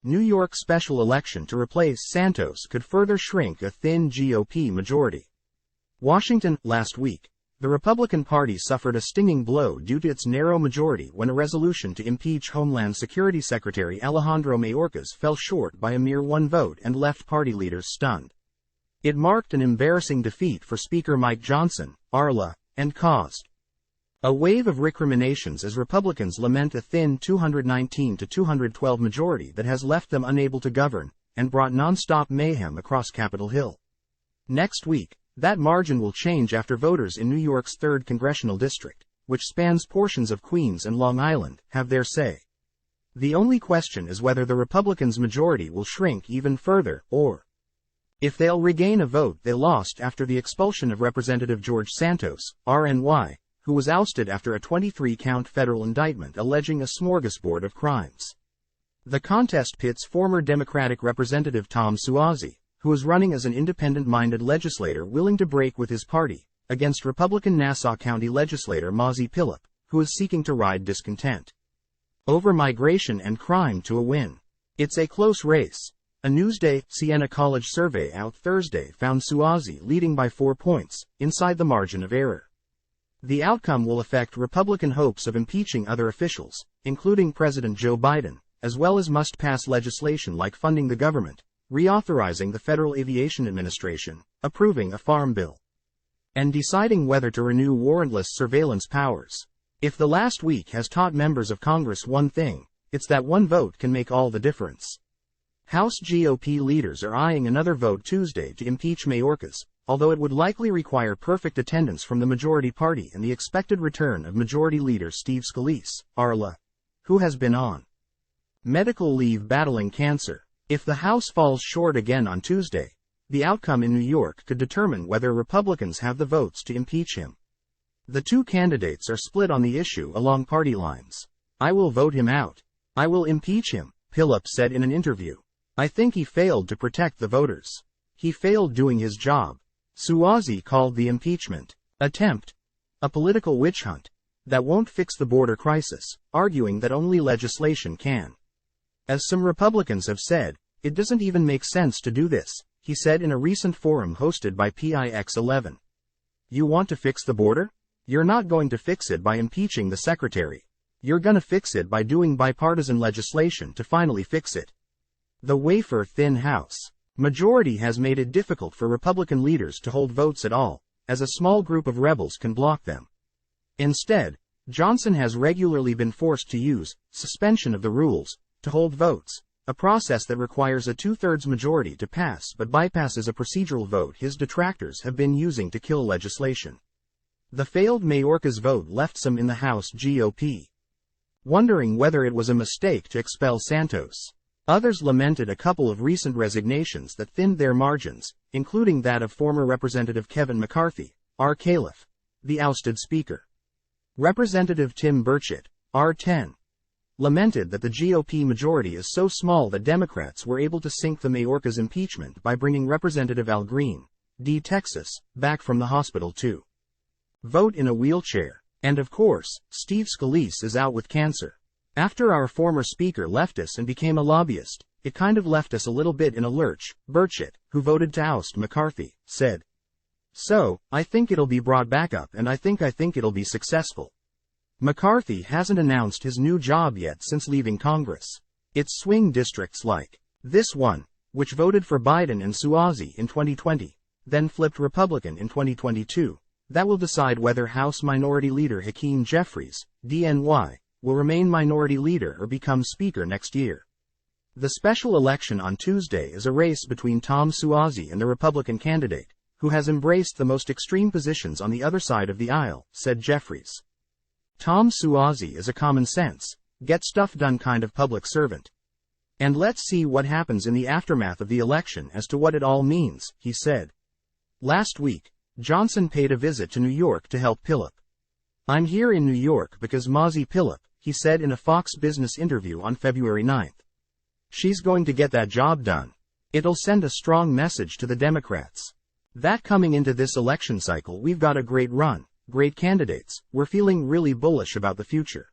New York special election to replace Santos could further shrink a thin GOP majority. Washington, last week, the Republican Party suffered a stinging blow due to its narrow majority when a resolution to impeach Homeland Security Secretary Alejandro Mayorkas fell short by a mere one vote and left party leaders stunned. It marked an embarrassing defeat for Speaker Mike Johnson, R-N.Y, and caused a wave of recriminations as Republicans lament a thin 219 to 212 majority that has left them unable to govern, and brought nonstop mayhem across Capitol Hill. Next week, that margin will change after voters in New York's 3rd Congressional District, which spans portions of Queens and Long Island, have their say. The only question is whether the Republicans' majority will shrink even further, or if they'll regain a vote they lost after the expulsion of Representative George Santos, R-N.Y, who was ousted after a 23-count federal indictment alleging a smorgasbord of crimes. The contest pits former Democratic Representative Tom Suozzi, who is running as an independent-minded legislator willing to break with his party, against Republican Nassau County legislator Mazi Pilip, who is seeking to ride discontent over migration and crime to a win. It's a close race. A Newsday, Siena College survey out Thursday found Suozzi leading by 4 points, inside the margin of error. The outcome will affect Republican hopes of impeaching other officials, including President Joe Biden, as well as must-pass legislation like funding the government, reauthorizing the Federal Aviation Administration, approving a farm bill, and deciding whether to renew warrantless surveillance powers. If the last week has taught members of Congress one thing, it's that one vote can make all the difference. House GOP leaders are eyeing another vote Tuesday to impeach Mayorkas, although it would likely require perfect attendance from the majority party and the expected return of Majority Leader Steve Scalise, R-N.Y, who has been on medical leave battling cancer. If the House falls short again on Tuesday, the outcome in New York could determine whether Republicans have the votes to impeach him. The two candidates are split on the issue along party lines. "I will vote him out. I will impeach him," Pilip said in an interview. "I think he failed to protect the voters. He failed doing his job." Suozzi called the impeachment attempt a political witch hunt that won't fix the border crisis, arguing that only legislation can. As some Republicans have said, it doesn't even make sense to do this, he said in a recent forum hosted by PIX11. You want to fix the border? You're not going to fix it by impeaching the secretary. You're gonna fix it by doing bipartisan legislation to finally fix it. The wafer-thin House majority has made it difficult for Republican leaders to hold votes at all, as a small group of rebels can block them. Instead, Johnson has regularly been forced to use suspension of the rules to hold votes, a process that requires a 2/3 majority to pass but bypasses a procedural vote his detractors have been using to kill legislation. The failed Mayorkas vote left some in the House GOP wondering whether it was a mistake to expel Santos. Others lamented a couple of recent resignations that thinned their margins, including that of former Representative Kevin McCarthy, R. Caliph, the ousted Speaker. Representative Tim Burchett, R-10, lamented that the GOP majority is so small that Democrats were able to sink the Mayorkas impeachment by bringing Representative Al Green, D. Texas, back from the hospital to vote in a wheelchair. And of course, Steve Scalise is out with cancer. "After our former speaker left us and became a lobbyist, it kind of left us a little bit in a lurch," Burchett, who voted to oust McCarthy, said. "So, I think it'll be brought back up and I think it'll be successful." McCarthy hasn't announced his new job yet since leaving Congress. It's swing districts like this one, which voted for Biden and Suozzi in 2020, then flipped Republican in 2022, that will decide whether House Minority Leader Hakeem Jeffries, D-N-Y, will remain minority leader or become speaker next year. The special election on Tuesday is a race between Tom Suozzi and the Republican candidate, who has embraced the most extreme positions on the other side of the aisle, said Jeffries. Tom Suozzi is a common-sense, get-stuff-done kind of public servant. And let's see what happens in the aftermath of the election as to what it all means, he said. Last week, Johnson paid a visit to New York to help Pilip. "I'm here in New York because Mazi Pilip," he said in a Fox Business interview on February 9. "She's going to get that job done. It'll send a strong message to the Democrats that coming into this election cycle we've got a great run, great candidates, we're feeling really bullish about the future."